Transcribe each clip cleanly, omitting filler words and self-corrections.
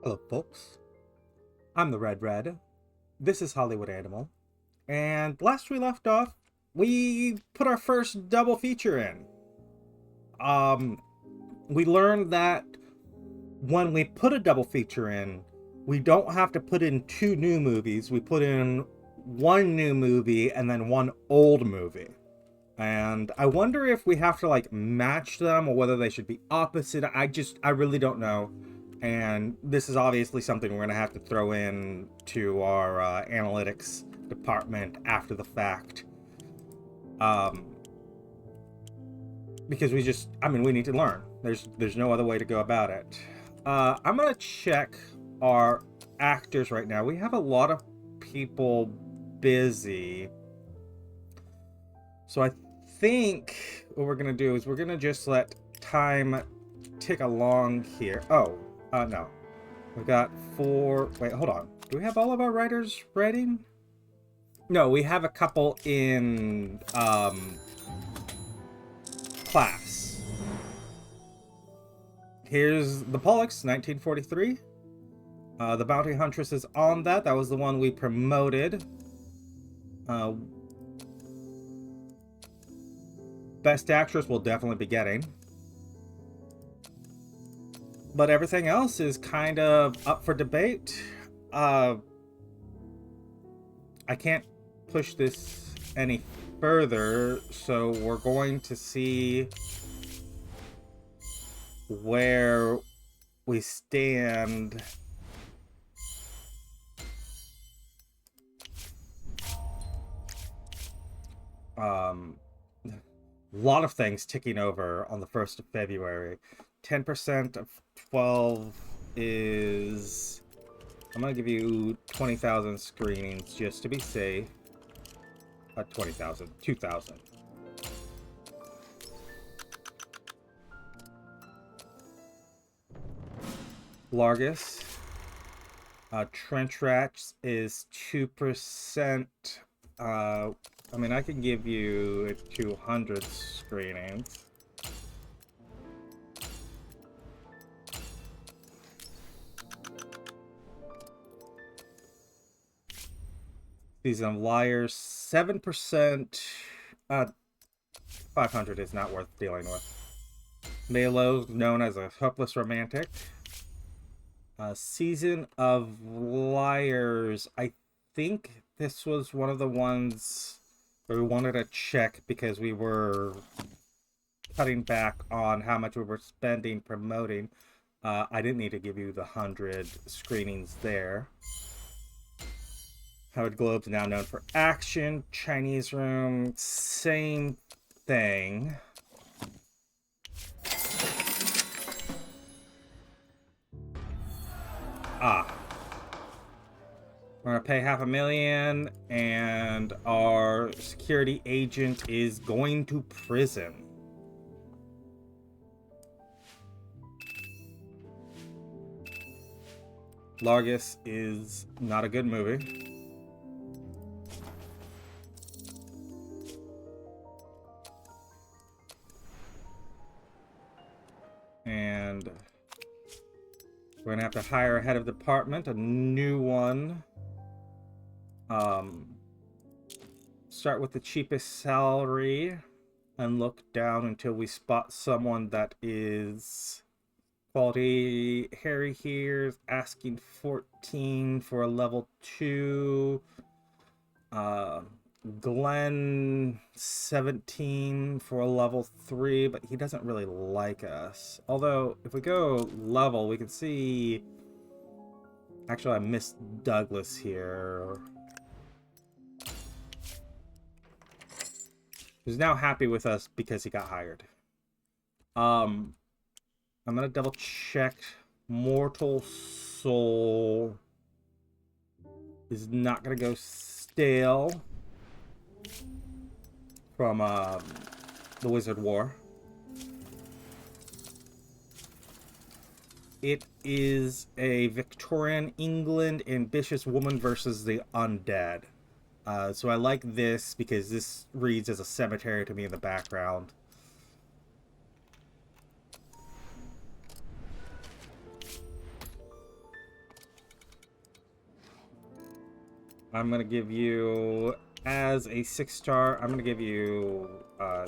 Hello, folks. I'm the Red Red. This is Hollywood Animal. And last we left off, we put our first double feature in. We learned that when we put a double feature in, we don't have to put in two new movies. We put in one new movie and then one old movie. And I wonder if we have to like match them or whether they should be opposite. I really don't know. And this is obviously something we're going to have to throw in to our analytics department after the fact. Because we need to learn. There's no other way to go about it. I'm going to check our actors right now. We have a lot of people busy. So I think what we're going to do is we're going to just let time tick along here. Oh, no. We've got 4... Wait, hold on. Do we have all of our writers ready? No, we have a couple in, class. Here's the Pollux, 1943. The Bounty Huntress is on that. That was the one we promoted. Best Actress we'll definitely be getting. But everything else is kind of up for debate. I can't push this any further, so we're going to see where we stand. A lot of things ticking over on the 1st of February. 10% of 12 is... I'm going to give you 20,000 screenings just to be safe. 20,000. 2,000. Largus. Trench Rats is 2%. I can give you 200 screenings. Season of Liars, 7%. 500 is not worth dealing with. Melo, known as a hopeless romantic. Season of Liars, I think this was one of the ones where we wanted to check because we were cutting back on how much we were spending promoting. I didn't need to give you the 100 screenings there. Howard Globe's now known for action. Chinese Room, same thing. We're gonna pay $500,000, and our security agent is going to prison. Largus is not a good movie. And we're gonna have to hire a head of department, a new one. Start with the cheapest salary and look down until we spot someone that is quality. Harry here is asking 14 for a level 2. Glenn 17 for a level 3, but he doesn't really like us. Although if we go level, we can see, actually I missed Douglas here, who's now happy with us because he got hired. I'm gonna double check. Mortal Soul is not gonna go stale from the Wizard War. It is a Victorian England ambitious woman versus the undead. So I like this because this reads as a cemetery to me in the background. I'm gonna give you, as a 6-star, I'm gonna give you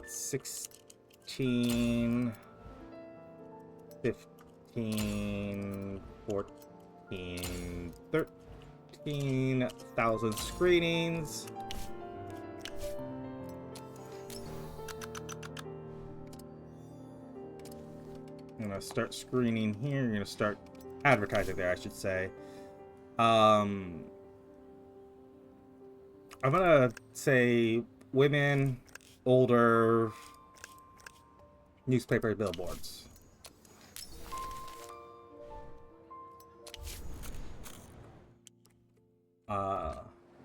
16, 15, 14, 13,000 screenings. I'm gonna start screening here. You're gonna start advertising there, I should say. I'm gonna say women, older, newspaper billboards.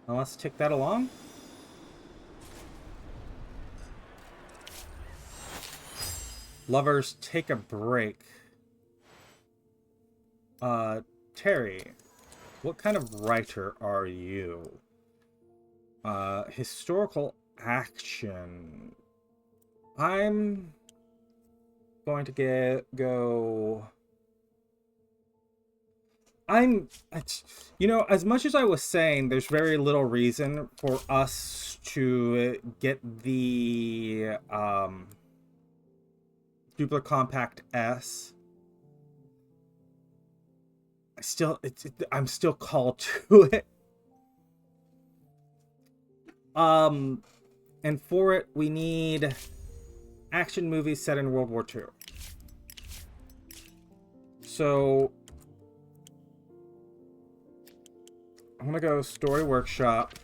Let's tick that along. Lovers take a break. Terry, what kind of writer are you? Historical action. I'm going to go. You know, as much as I was saying, there's very little reason for us to get the Dupla Compact S. I'm still called to it. And for it, we need action movies set in World War II. So I'm gonna go Story Workshop.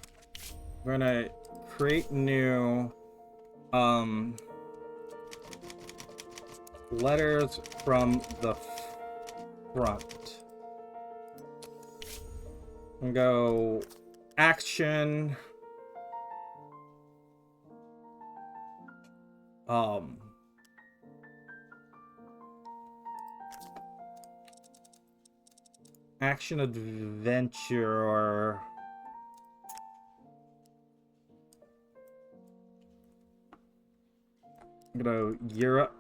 We're gonna create new letters from the front. I'm gonna go action. Action adventure, or I'm gonna go Europe.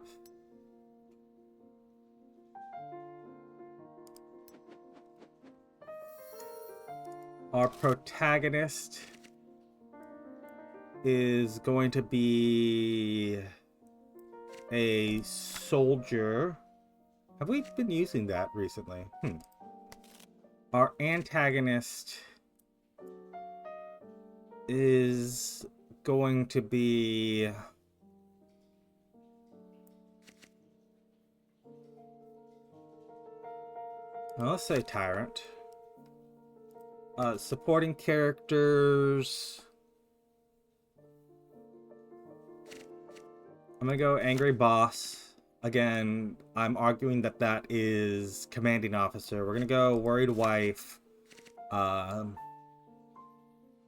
Our protagonist is going to be a soldier. Have we been using that recently? Our antagonist is going to be let's say tyrant. Supporting characters. I'm gonna go angry boss. Again, I'm arguing that that is commanding officer. We're gonna go worried wife.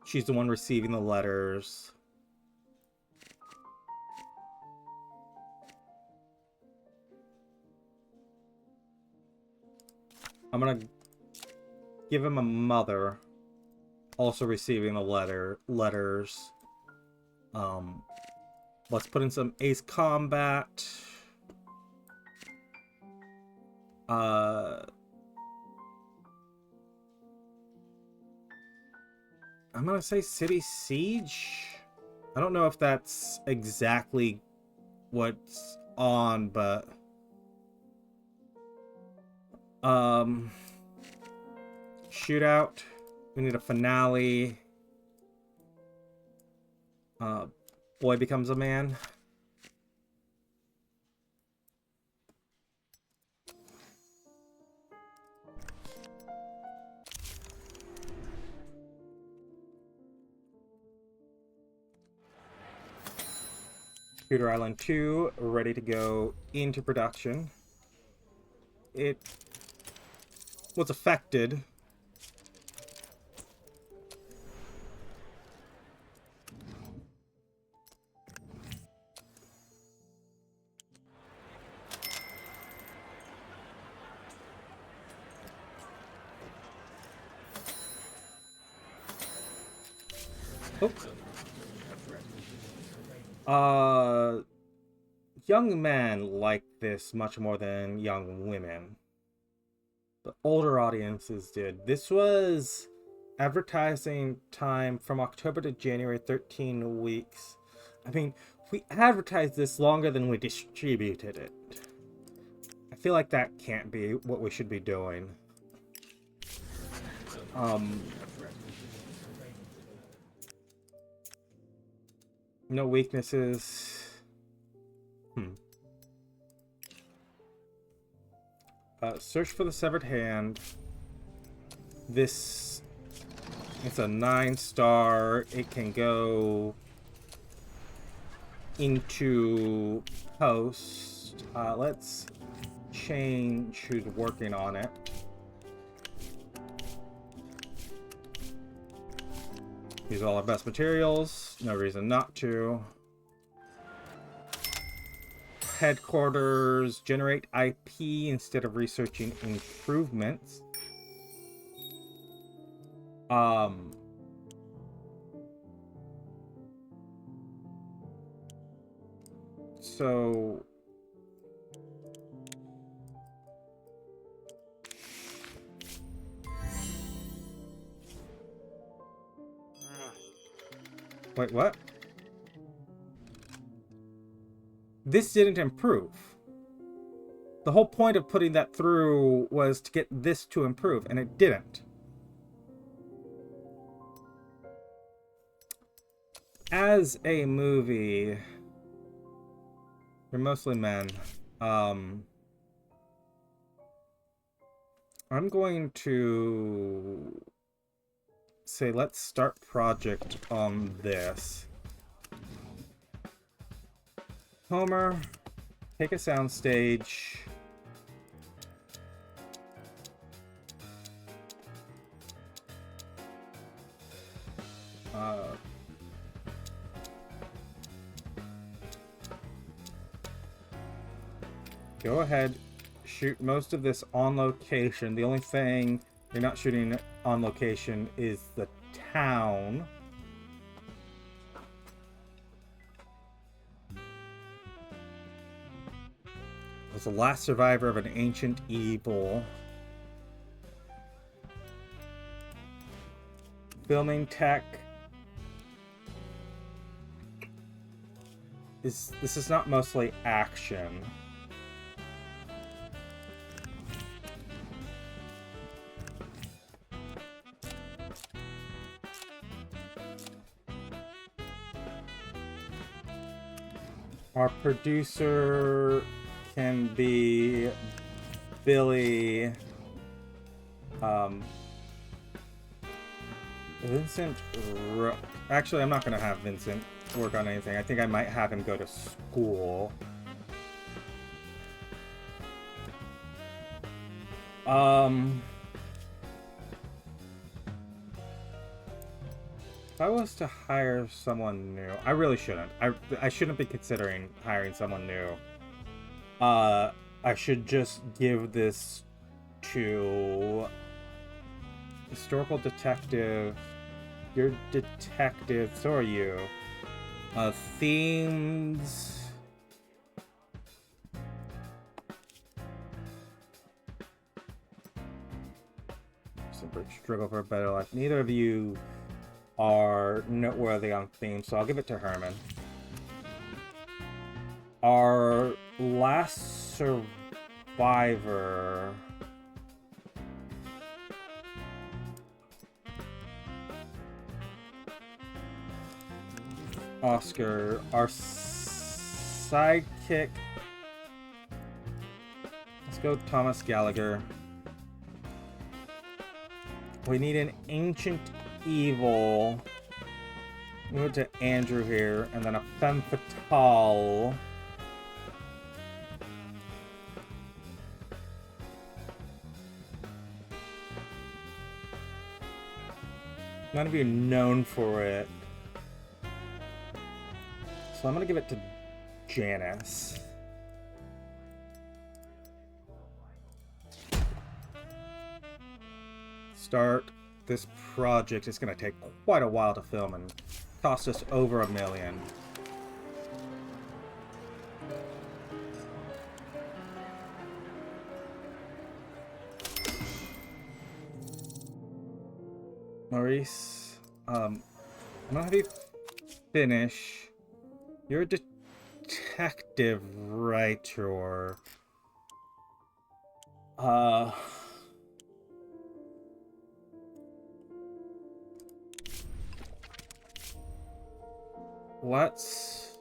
She's the one receiving the letters. I'm gonna give him a mother, also receiving the letters. Let's put in some ace combat. I'm gonna say city siege. I don't know if that's exactly what's on, but shootout. We need a finale. Boy becomes a man. Shooter Island 2, ready to go into production. It was affected. Young men like this much more than young women. But older audiences did. This was Advertising time from October to January, 13 weeks. I mean, we advertised this longer than we distributed it. I feel like that can't be what we should be doing. No weaknesses. Search for the severed hand. This, it's a 9-star. It can go into post. Let's change who's working on it. Use all our best materials. No reason not to. Headquarters, generate IP instead of researching improvements. So wait, what? This didn't improve. The whole point of putting that through was to get this to improve, and it didn't. As a movie, you're mostly men. I'm going to say let's start project on this. Homer, take a soundstage. Go ahead, shoot most of this on location. The only thing you're not shooting on location is the town. Was the last survivor of an ancient evil. Filming tech. This is not mostly action. Our producer can be Billy. Vincent Rook. Actually, I'm not going to have Vincent work on anything. I think I might have him go to school. If I was to hire someone new, I really shouldn't. I shouldn't be considering hiring someone new. I should just give this to historical detective. You're detective, so are you. Themes. Struggle for a better life. Neither of you are noteworthy on theme, so I'll give it to Herman. Our last survivor. Oscar. Our sidekick. Let's go Thomas Gallagher. We need an ancient evil. Move to Andrew here, and then a femme fatale. None of you are known for it. So I'm gonna give it to Janice. Start this project. It's gonna take quite a while to film and cost us over $1 million. Maurice, I'm gonna have you finish. You're a detective writer. Let's...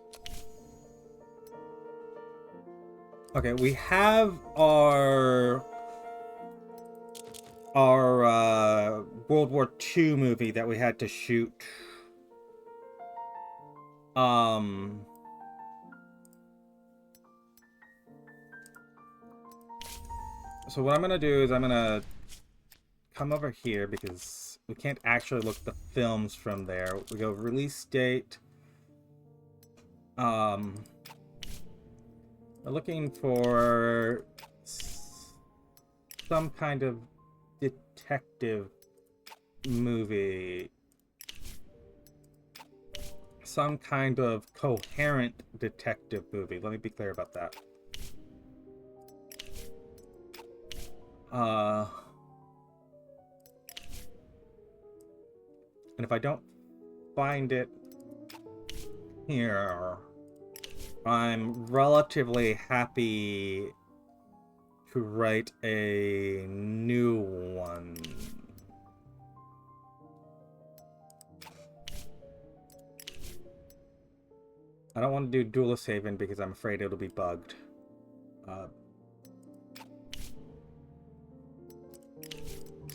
Okay, we have our World War II movie that we had to shoot. So what I'm gonna do is I'm gonna come over here because we can't actually look at the films from there. We go release date. We're looking for some kind of detective movie. Some kind of coherent detective movie. Let me be clear about that. And if I don't find it here, I'm relatively happy to write a new one. I don't want to do Duelist Haven because I'm afraid it'll be bugged.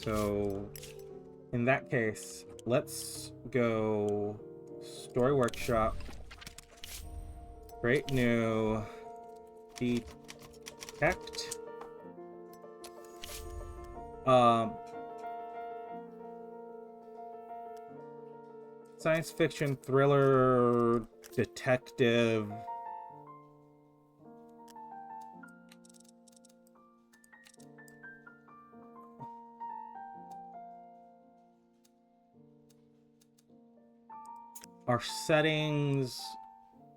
So, in that case, let's go Story Workshop, create new, detect. Science fiction, thriller, detective. Our settings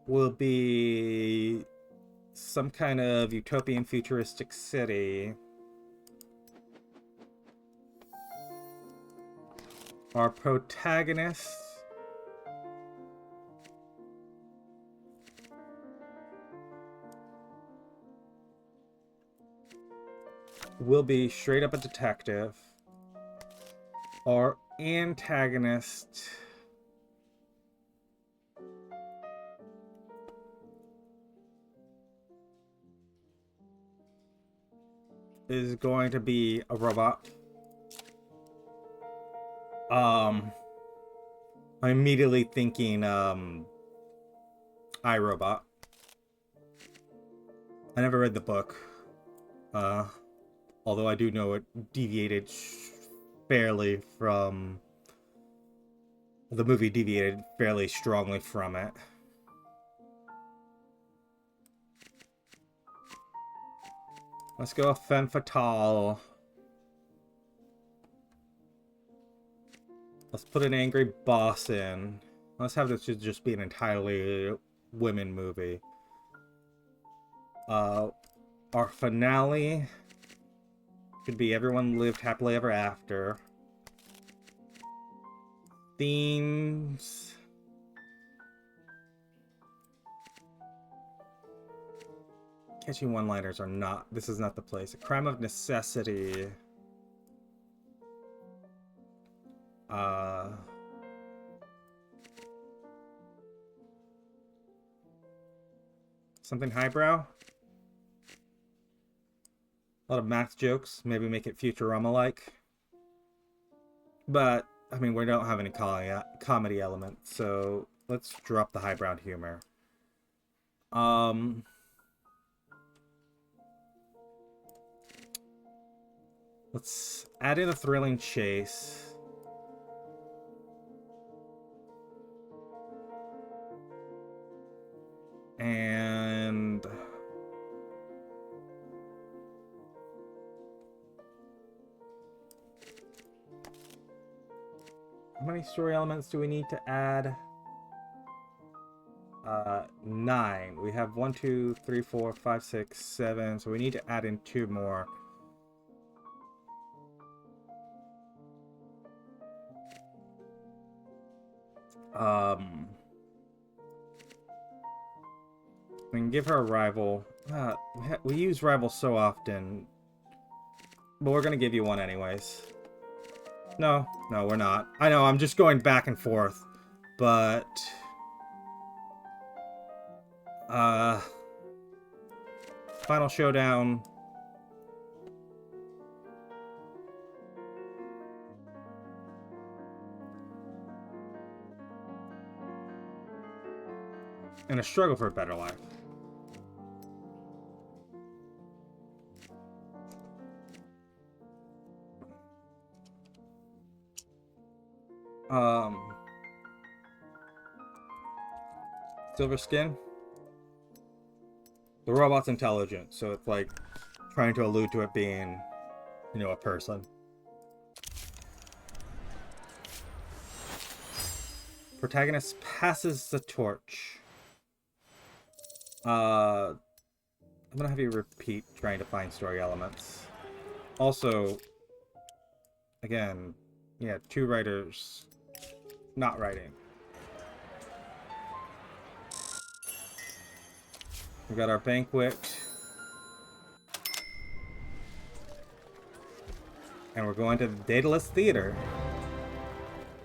will be some kind of utopian futuristic city. Our protagonist will be straight up a detective. Our antagonist is going to be a robot. I'm immediately thinking iRobot. I never read the book. Although I do know it deviated fairly from... The movie deviated fairly strongly from it. Let's go femme fatale. Let's put an angry boss in. Let's have this just be an entirely women movie. Our finale could be everyone lived happily ever after. Themes. Catching one-liners are not... This is not the place. A crime of necessity. Something highbrow? A lot of math jokes. Maybe make it Futurama-like. But, I mean, we don't have any comedy elements, so let's drop the highbrow humor. Let's add in a thrilling chase. And... how many story elements do we need to add? 9. We have 1, 2, 3, 4, 5, 6, 7. So we need to add in 2 more. We can give her a rival. We use rivals so often. But we're gonna give you one anyways. No, we're not. I know, I'm just going back and forth. But... Final Showdown. And a struggle for a better life. Silver skin. The robot's intelligent, so it's like trying to allude to it being, you know, a person. Protagonist passes the torch. I'm gonna have you repeat trying to find story elements. Also, again, yeah, 2 writers not writing. We got our banquet. And we're going to the Daedalus Theater.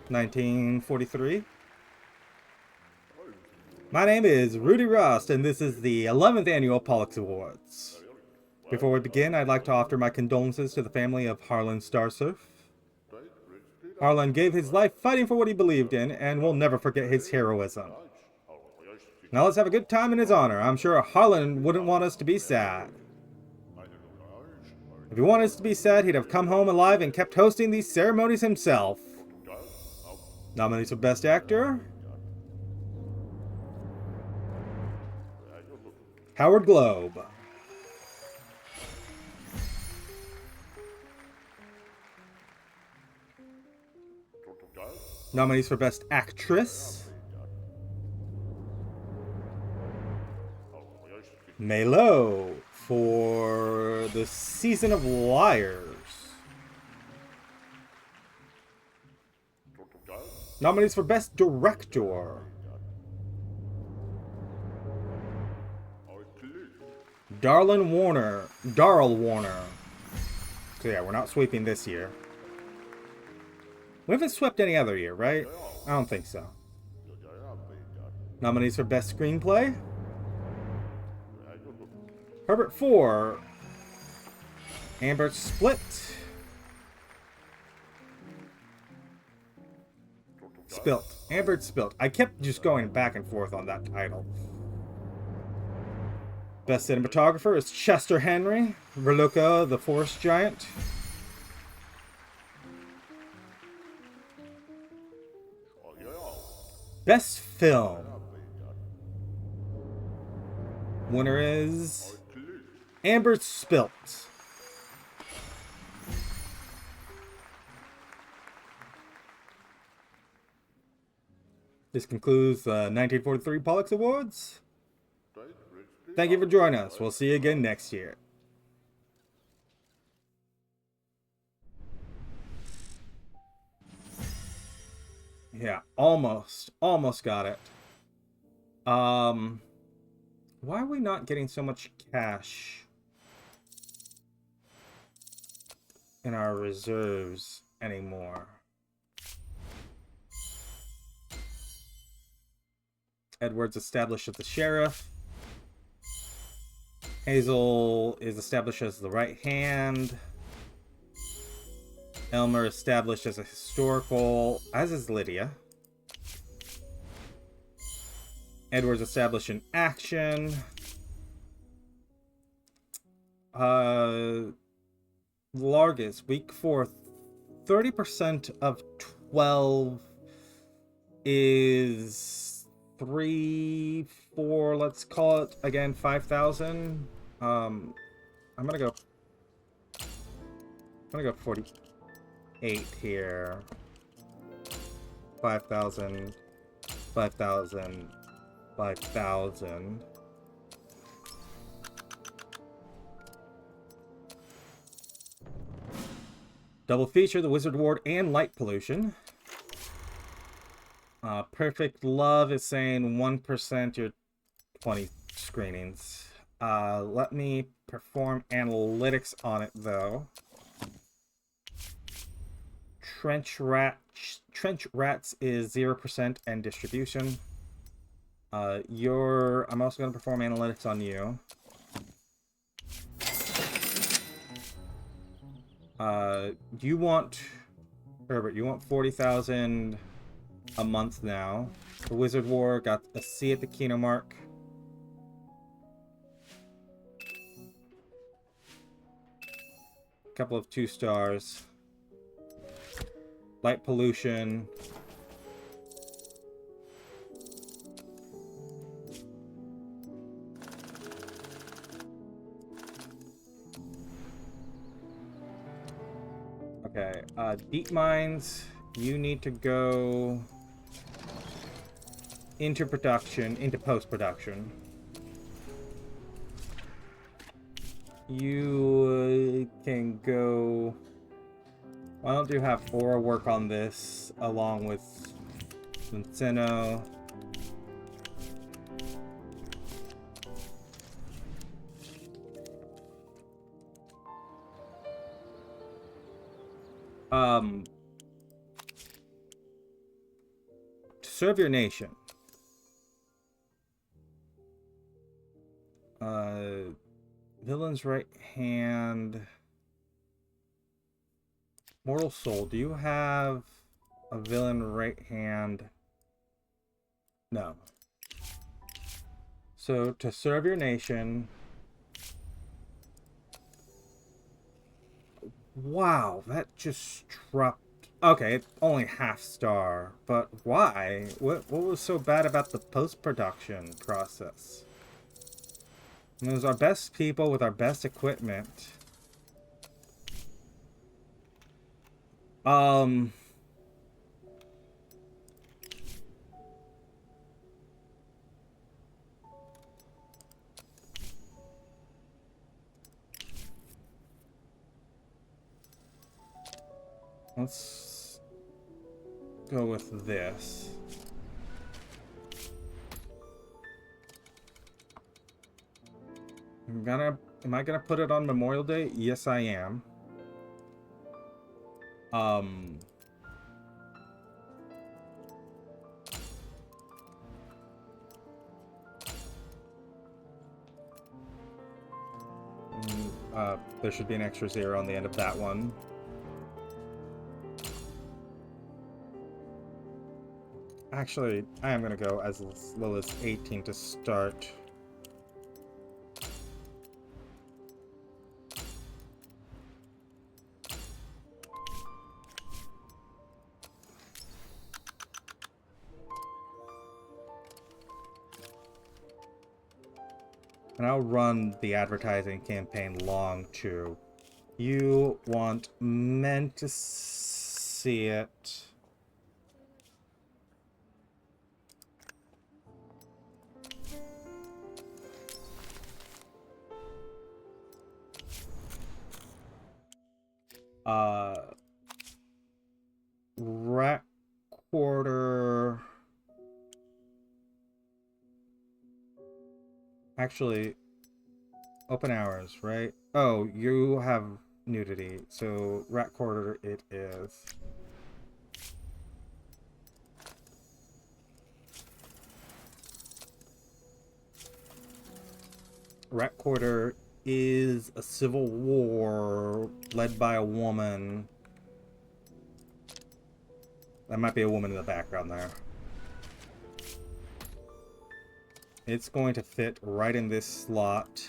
1943. My name is Rudy Rost, and this is the 11th annual Pollux Awards. Before we begin, I'd like to offer my condolences to the family of Harlan Starsurf. Harlan gave his life fighting for what he believed in, and we'll never forget his heroism. Now let's have a good time in his honor. I'm sure Harlan wouldn't want us to be sad. If he wanted us to be sad, he'd have come home alive and kept hosting these ceremonies himself. Nominees for Best Actor: Howard Globe. Nominees for Best Actress: Melo for The Season of Liars. Nominees for Best Director: Darl Warner. So yeah, we're not sweeping this year. We haven't swept any other year, right? I don't think so. Nominees for Best Screenplay: Herbert for Amber Spilt. Amber Spilt. I kept just going back and forth on that title. Best cinematographer is Chester Henry, Verluca, the Forest Giant. Best film. Winner is Amber Spilt. This concludes the 1943 Pollux Awards. Thank you for joining us. We'll see you again next year. Yeah, almost got it. Why are we not getting so much cash in our reserves anymore? Edward's established as the sheriff. Hazel is established as the right hand. Elmer established as a historical, as is Lydia. Edward's established in action. Largus, week 4, 30% of 12 is 3, 4, let's call it again 5,000. I'm gonna go 48 here. 5,000, 5,000, 5,000. Double feature: The Wizard Ward and Light Pollution. Perfect Love is saying 1%, you're 20 screenings. Let me perform analytics on it, though. Trench Rats is 0% and distribution. I'm also going to perform analytics on you. You want, Herbert, you want 40,000 a month now. The Wizard War got a C at the Kino mark. Couple of 2 stars. Light Pollution. Okay, Deep Mines, you need to go into production, into post-production. You can go... Why don't you have Aura work on this, along with Vinceno? To serve your nation. Villain's right hand. Mortal Soul, do you have a villain right hand? No. So, to serve your nation... Wow, that just dropped... Okay, only half star. But why? What was so bad about the post-production process? I mean, it was our best people with our best equipment. Let's go with this. Am I gonna put it on Memorial Day? Yes, I am. There should be an extra 0 on the end of that one. Actually, I am gonna go as low as 18 to start. And I'll run the advertising campaign long too. You want men to see it. Rat Quarter. Actually, open hours, right? Oh, you have nudity, so Rat Quarter it is. Rat Quarter is a civil war led by a woman. That might be a woman in the background there. It's going to fit right in this slot.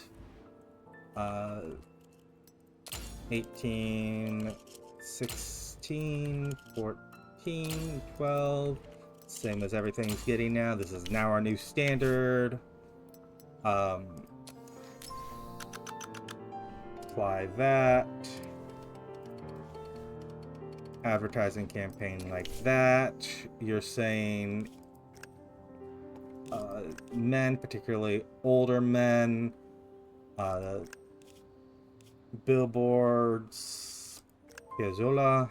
18, 16, 14, 12. Same as everything's getting now. This is now our new standard. Apply that. Advertising campaign like that. You're saying men, particularly older men, billboards, Piazzolla.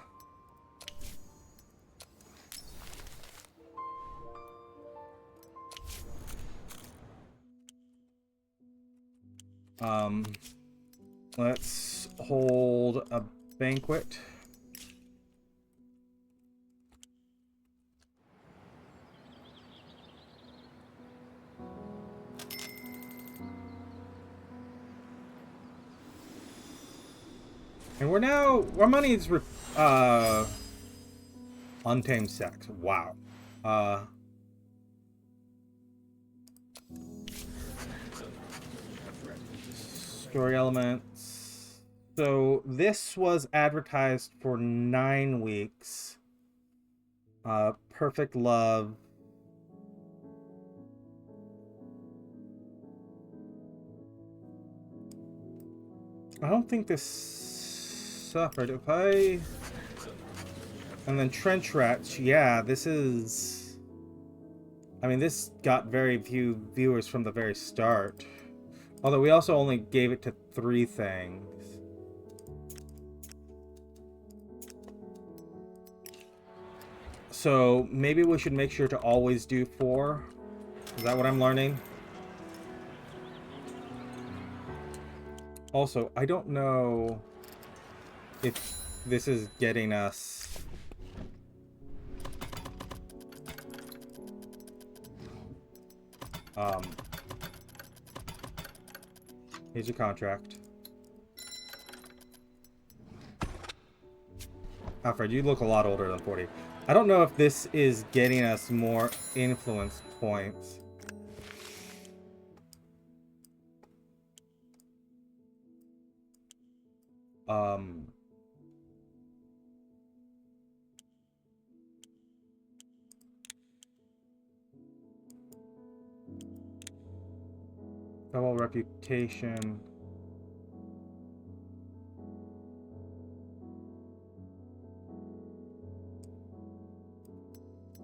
Let's hold a banquet. And we're now, our money is, untamed sex. Wow. Story elements. So this was advertised for 9 weeks. Perfect love. I don't think this suffered. If I... And then Trench Rats, yeah, this is... I mean, this got very few viewers from the very start. Although we also only gave it to 3 things. So maybe we should make sure to always do 4. Is that what I'm learning? Also, I don't know if this is getting us... Here's your contract. Alfred, you look a lot older than 40. I don't know if this is getting us more influence points. Double reputation.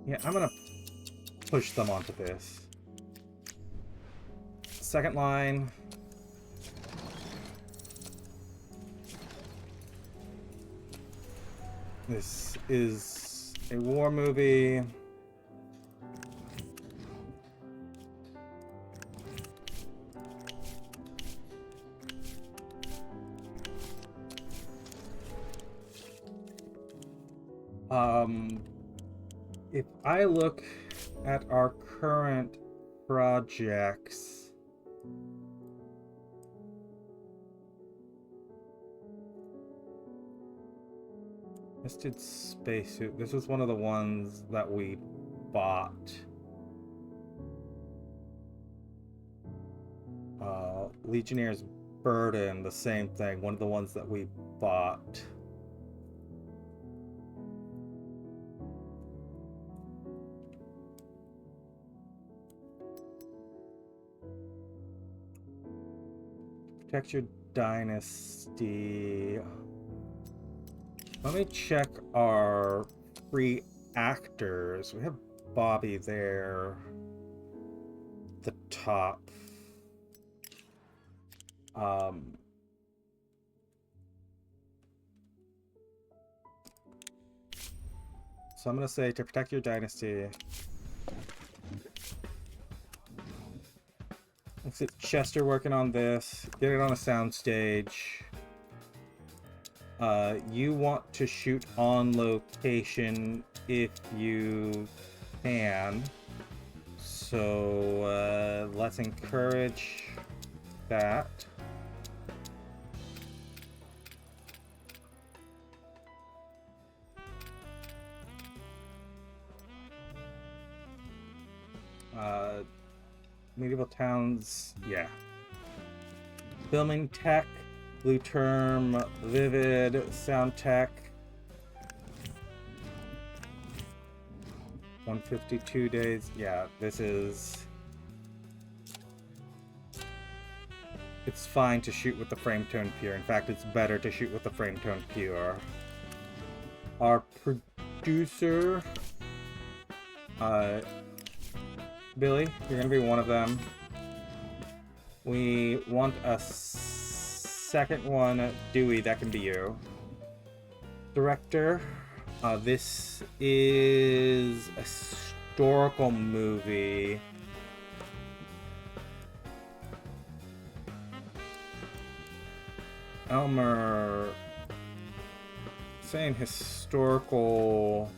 Yeah, I'm gonna push them onto this. Second line. This is a war movie. If I look at our current projects, Misted Spacesuit. This was one of the ones that we bought. Legionnaire's Burden, the same thing. One of the ones that we bought. Protect your Dynasty. Let me check our free actors. We have Bobby there. The top. So I'm gonna say to protect your Dynasty. Let's get Chester working on this. Get it on a soundstage. You want to shoot on location if you can. So let's encourage that. Medieval towns, yeah. Filming tech, blue term, vivid, sound tech. 152 days, yeah, this is... It's fine to shoot with the frame tone pure. In fact, it's better to shoot with the frame tone pure. Our producer, Billy, you're gonna be one of them. We want a second one, Dewey, that can be you. Director, this is a historical movie. Elmer saying historical.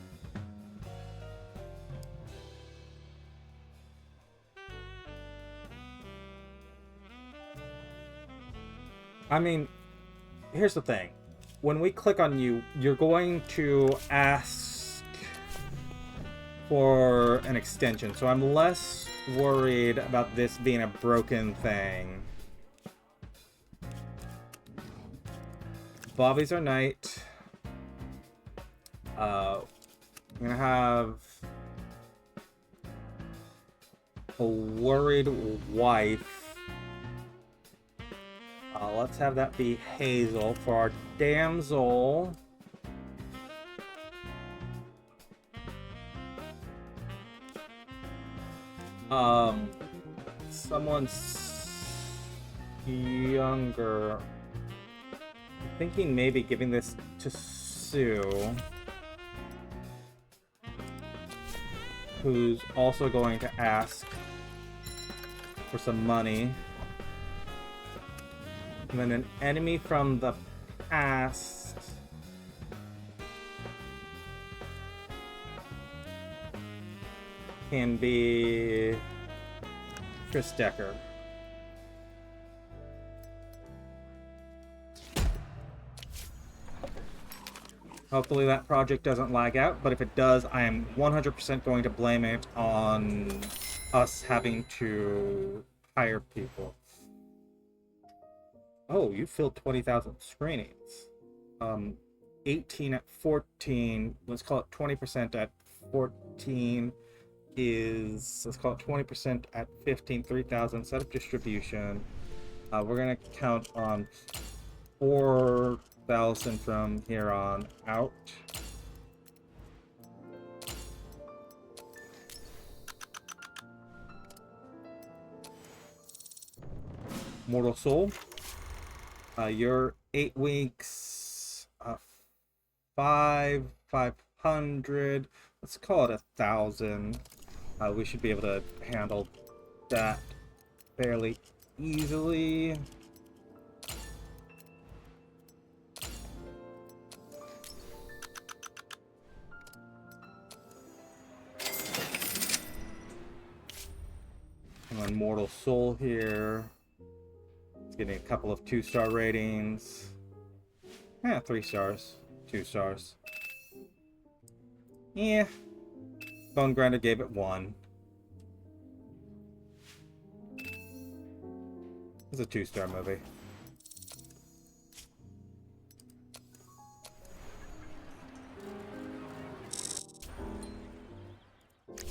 I mean, here's the thing. When we click on you, you're going to ask for an extension. So I'm less worried about this being a broken thing. Bobby's our knight. I'm gonna have a worried wife. Let's have that be Hazel for our damsel. Someone's younger. I'm thinking maybe giving this to Sue, who's also going to ask for some money. And then an enemy from the past. Can be Chris Decker. Hopefully that project doesn't lag out, but if it does, I am 100% going to blame it on us having to hire people. Oh, you filled 20,000 screenings. 18 at 14. Let's call it 20% at 14 is, let's call it 20% at 15, 3,000. Set up distribution. We're going to count on 4,000 from here on out. Mortal Soul. You're 8 weeks, 500. Let's call it 1,000. We should be able to handle that fairly easily. And then Mortal Soul here. Getting a couple of 2-star ratings. Yeah, 3 stars. 2 stars. Yeah. Bone Grinder gave it 1. It's a 2-star movie.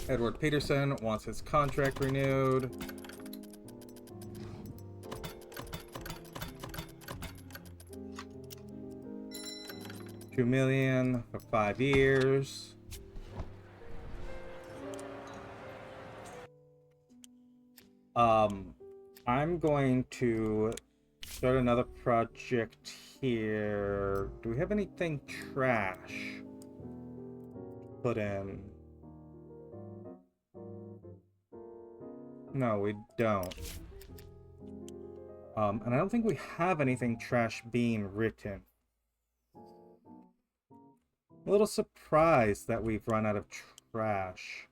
Edward Peterson wants his contract renewed. $2 million for 5 years. I'm going to start another project here. Do we have anything trash to put in? No, we don't. And I don't think we have anything trash being written. A little surprised that we've run out of trash.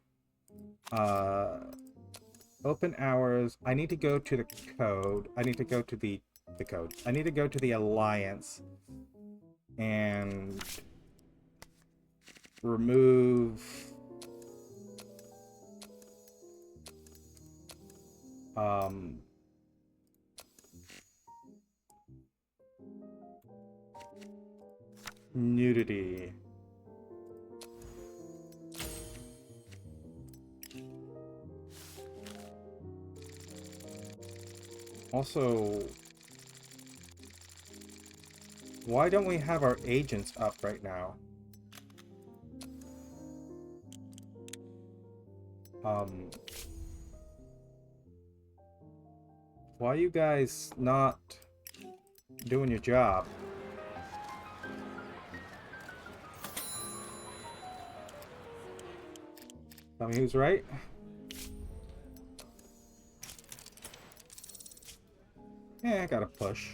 Open hours. I need to go to the code. I need to go to the code. I need to go to the Alliance and remove nudity. Also, why don't we have our agents up right now? Why are you guys not doing your job? Tell me who's right. Yeah, I gotta push.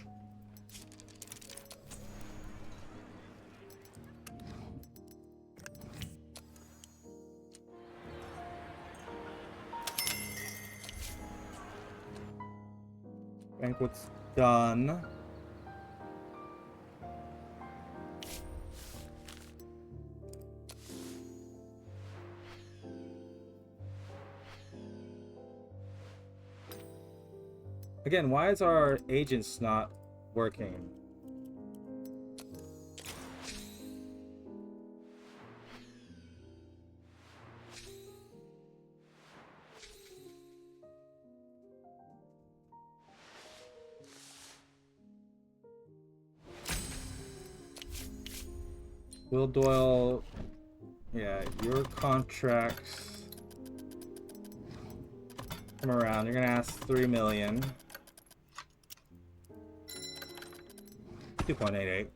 Banquet's done. Again, why is our agents not working? Will Doyle, yeah, your contracts come around. You're gonna ask 3 million. 2.88.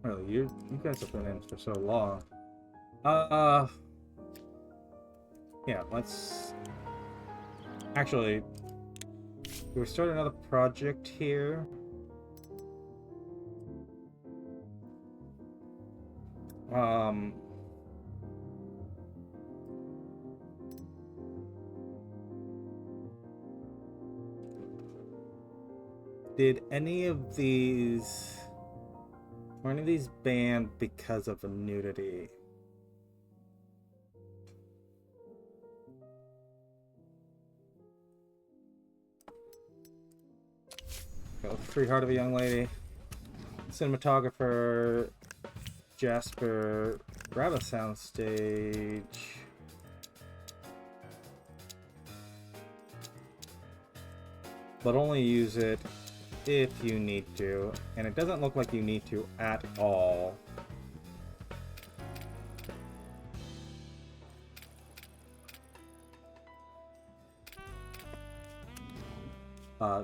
Really, you guys have been in for so long. Yeah, let's actually, we start another project here. Did any of these, were any of these banned because of the nudity? Go Free Heart of a Young Lady. Cinematographer Jasper, grab a soundstage. But only use it if you need to, and it doesn't look like you need to at all.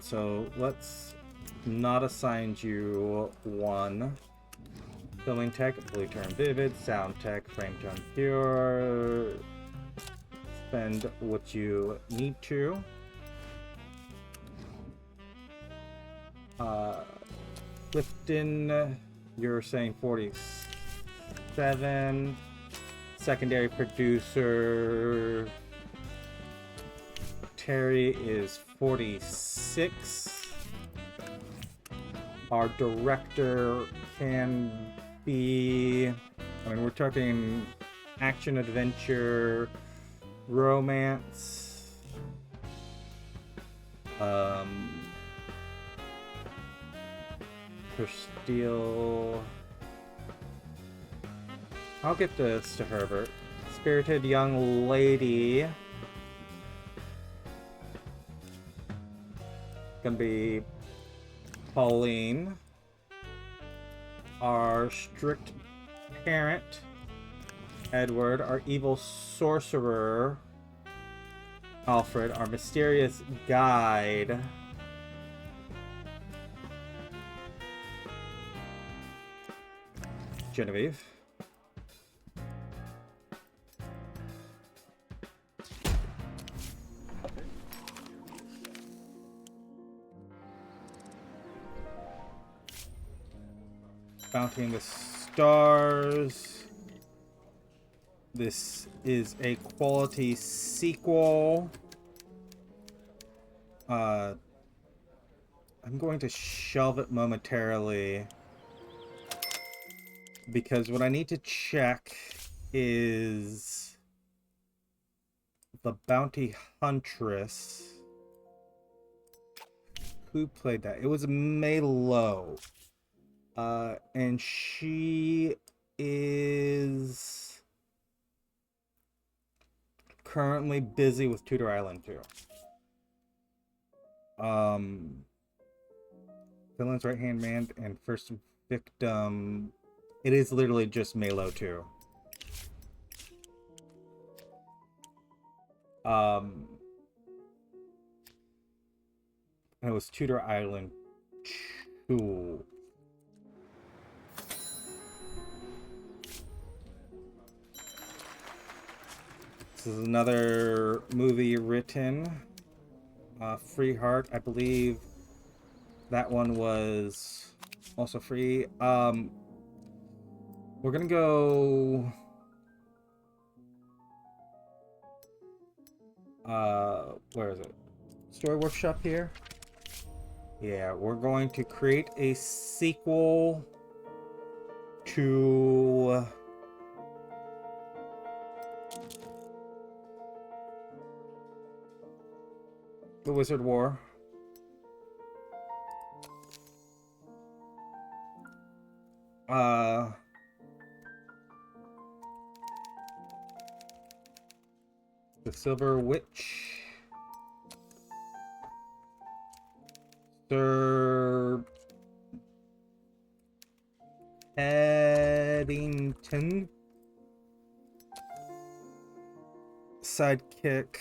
So let's not assign you one. Filming tech, blue turn vivid, sound tech, frame tone pure. Spend what you need to. Clifton, you're saying 47. Secondary producer Terry is 46. Our director can be, I mean, we're talking action, adventure, romance. For Steel, I'll get this to Herbert. Spirited Young Lady, gonna be Pauline. Our strict parent, Edward. Our evil sorcerer, Alfred. Our mysterious guide, Genevieve. Bounty in the Stars. This is a quality sequel. I'm going to shelve it momentarily because what I need to check is the Bounty Huntress. Who played that? It was Melo. And she is currently busy with Tudor Island 2. Villain's right-hand man and first victim. It is literally just Melo 2. And it was Tudor Island 2. This is another movie written Free Heart, I believe that one was also free. We're gonna go... where is it? Story Workshop here? Yeah, we're going to create a sequel to... The Wizard War. The Silver Witch. Sir Eddington. Sidekick.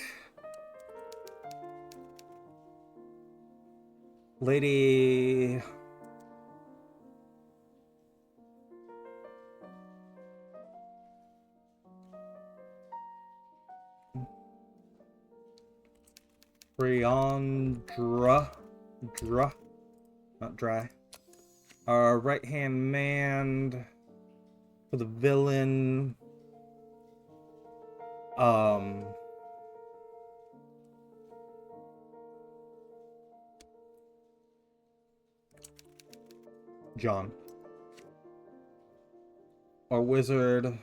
Lady... Briandra. Not dry. Our right-hand man for the villain. John. Our wizard.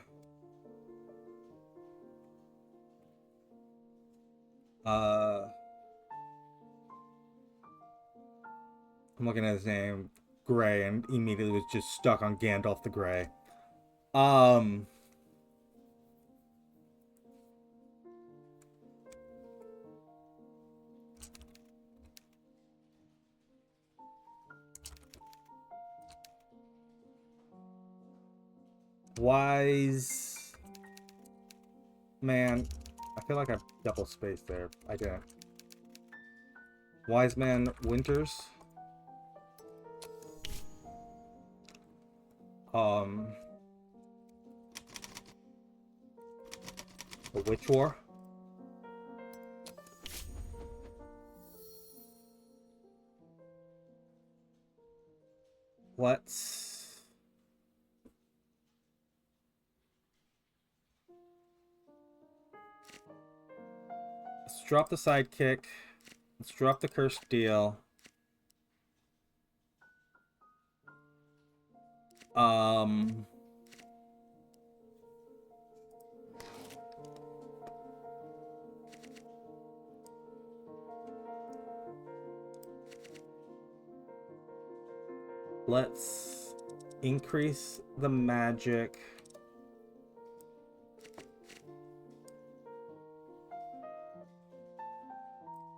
I'm looking at his name, Gray, and immediately was just stuck on Gandalf the Grey. Wise man. I feel like I double spaced there. I didn't. Wise Man Winters. The Witch War. Let's drop the sidekick. Let's drop the cursed deal. Let's increase the magic.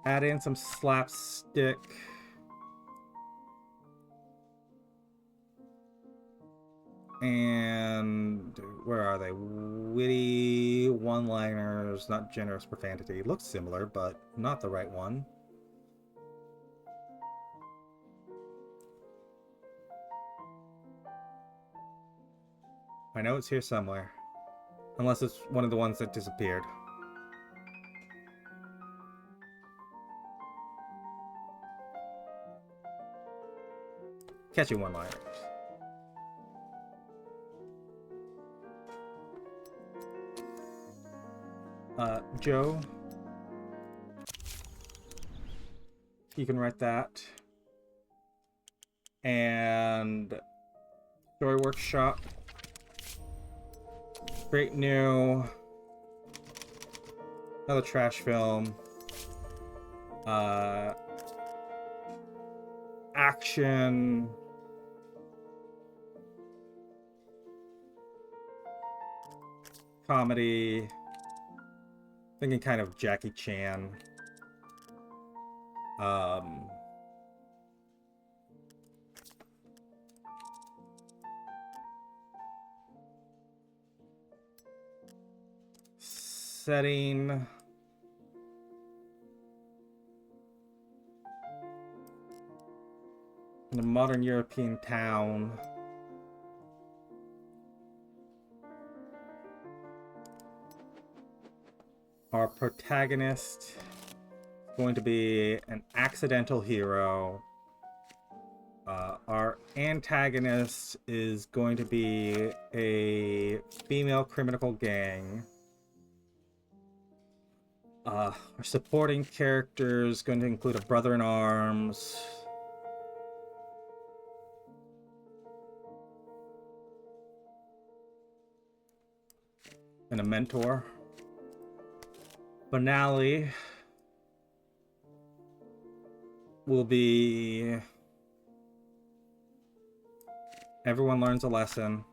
Add in some slapstick. And where are they? Witty one-liners, not generous profanity. Looks similar, but not the right one. I know it's here somewhere. Unless it's one of the ones that disappeared. Catchy one-liners. Joe. You can write that. And Story Workshop. Great new. Another trash film. Action. Comedy. Thinking kind of Jackie Chan. Setting. In a modern European town. Our protagonist going to be an accidental hero. Our antagonist is going to be a female criminal gang. Our supporting character is going to include a brother-in-arms. And a mentor. Finale will be everyone learns a lesson.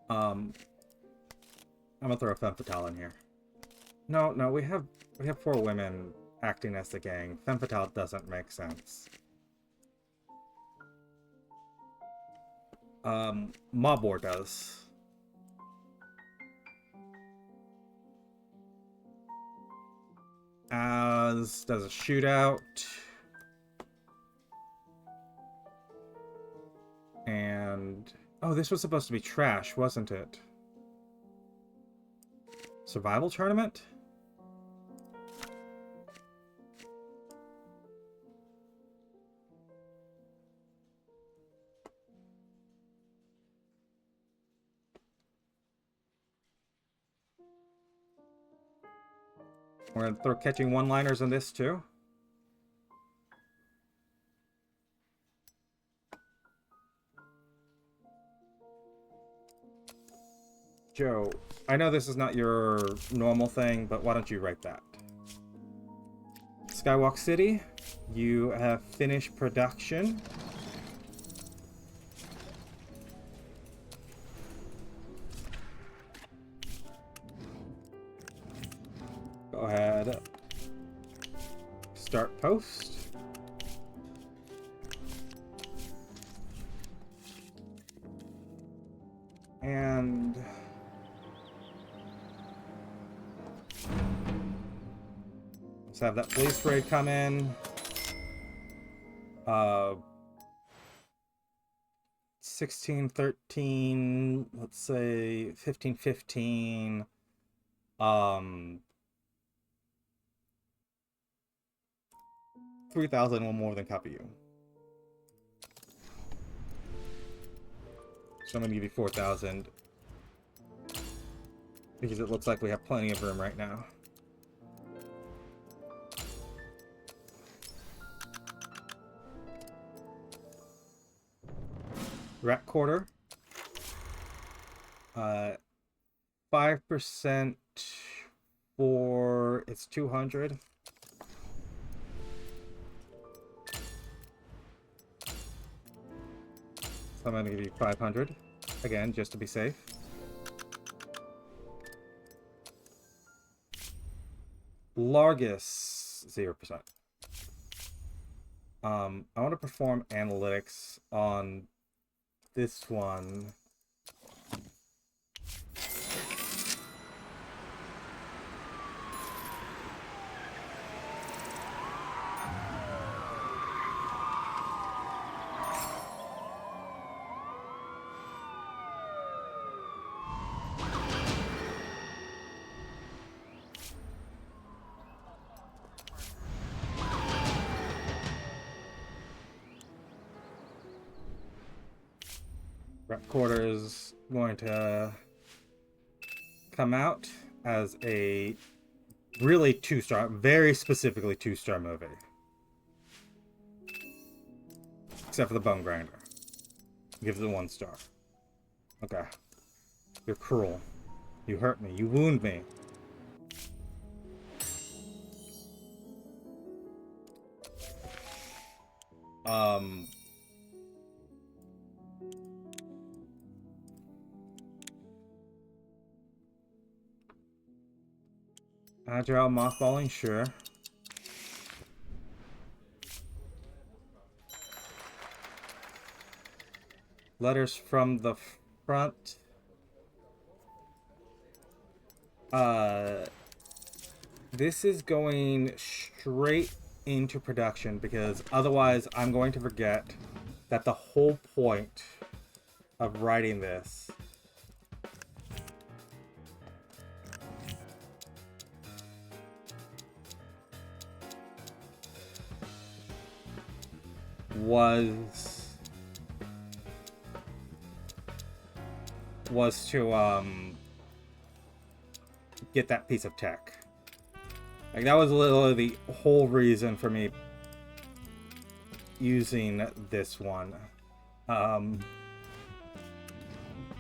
I'm gonna throw a femme fatale in here. No, we have 4 women acting as the gang. Femme fatale doesn't make sense. Mob War does. As does a shootout. And oh, this was supposed to be trash, wasn't it? Survival tournament? We're gonna throw catching one-liners in this too. Joe, I know this is not your normal thing, but why don't you write that? Skywalk City, you have finished production. Go ahead. Start post. And let's have that police raid come in. 16, 13, let's say 15, 15. 3,000 will more than cover you. So I'm gonna give you 4,000 because it looks like we have plenty of room right now. Rat quarter. 5% for it's 200. So I'm going to give you 500 again, just to be safe. Largus 0%. I want to perform analytics on this one. Rat quarter is going to come out as a really 2-star, very specifically 2-star movie. Except for the Bone Grinder. Gives it 1 star. Okay. You're cruel. You hurt me. You wound me. Agile mothballing, sure. Letters from the front. This is going straight into production because otherwise I'm going to forget that the whole point of writing this was to get that piece of tech. Like, that was literally the whole reason for me using this one. The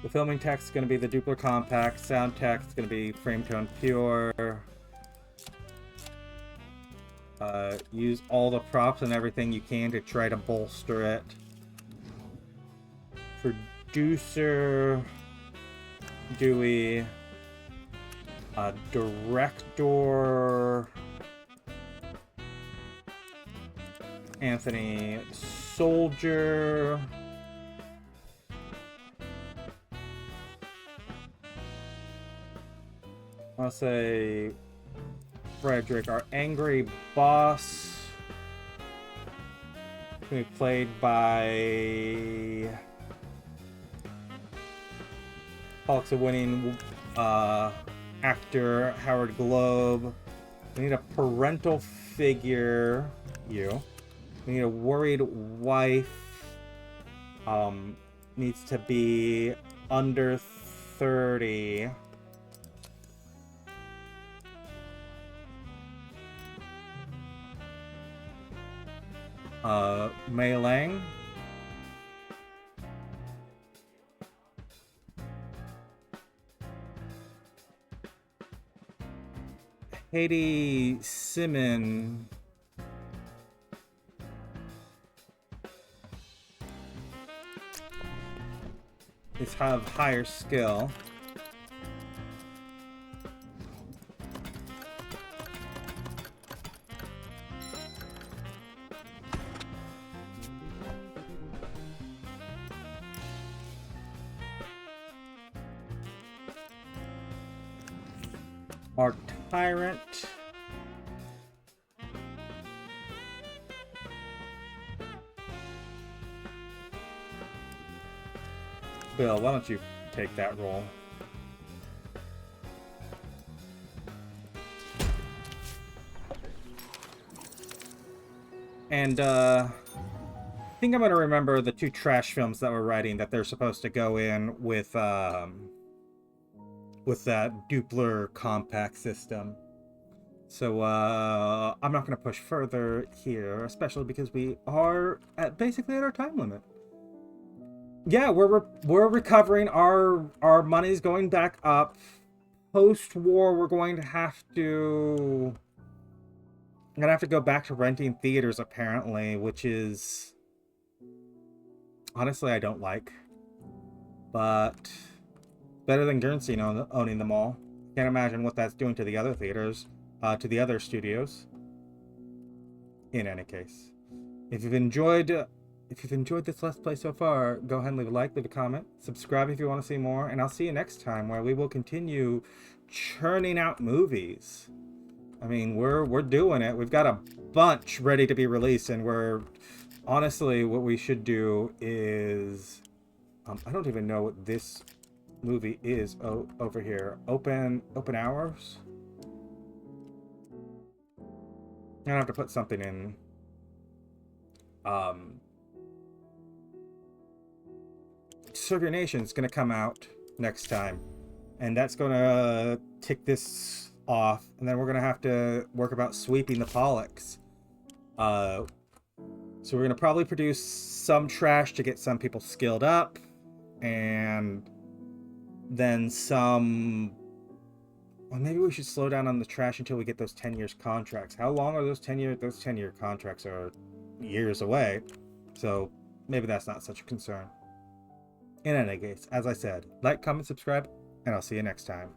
filming tech is going to be the Doppler Compact. Sound tech is going to be Frame Tone Pure. Use all the props and everything you can to try to bolster it. Producer, Dewey. Director, Anthony Soldier. I'll say Frederick, our angry boss, going to be played by Pollux winning actor Howard Globe. We need a parental figure. We need a worried wife. Needs to be under 30. Mei Lang. Haiti Simon. These have higher skill. Our Tyrant. Bill, why don't you take that role? And I think I'm going to remember the 2 trash films that we're writing that they're supposed to go in with that Doppler compact system. So I'm not going to push further here, especially because we are basically at our time limit. Yeah, we're recovering. Our money's going back up. Post-war, we're going to have to... I'm gonna have to go back to renting theaters, apparently, which is... honestly, I don't like. But... better than Guernsey owning them all. Can't imagine what that's doing to the other theaters, to the other studios. In any case, if you've enjoyed this Let's Play so far, go ahead and leave a like, leave a comment, subscribe if you want to see more, and I'll see you next time where we will continue churning out movies. I mean, we're doing it. We've got a bunch ready to be released, and we're honestly, what we should do is I don't even know what this movie is over here. Open hours. I'm gonna have to put something in. Serve Your Nation is gonna come out next time, and that's gonna tick this off, and then we're gonna have to work about sweeping the Pollux. So we're gonna probably produce some trash to get some people skilled up, and then some... well, maybe we should slow down on the trash until we get those 10 years contracts. How long are those 10-year? Those 10-year contracts are years away, so maybe that's not such a concern. In any case, as I said, like, comment, subscribe, and I'll see you next time.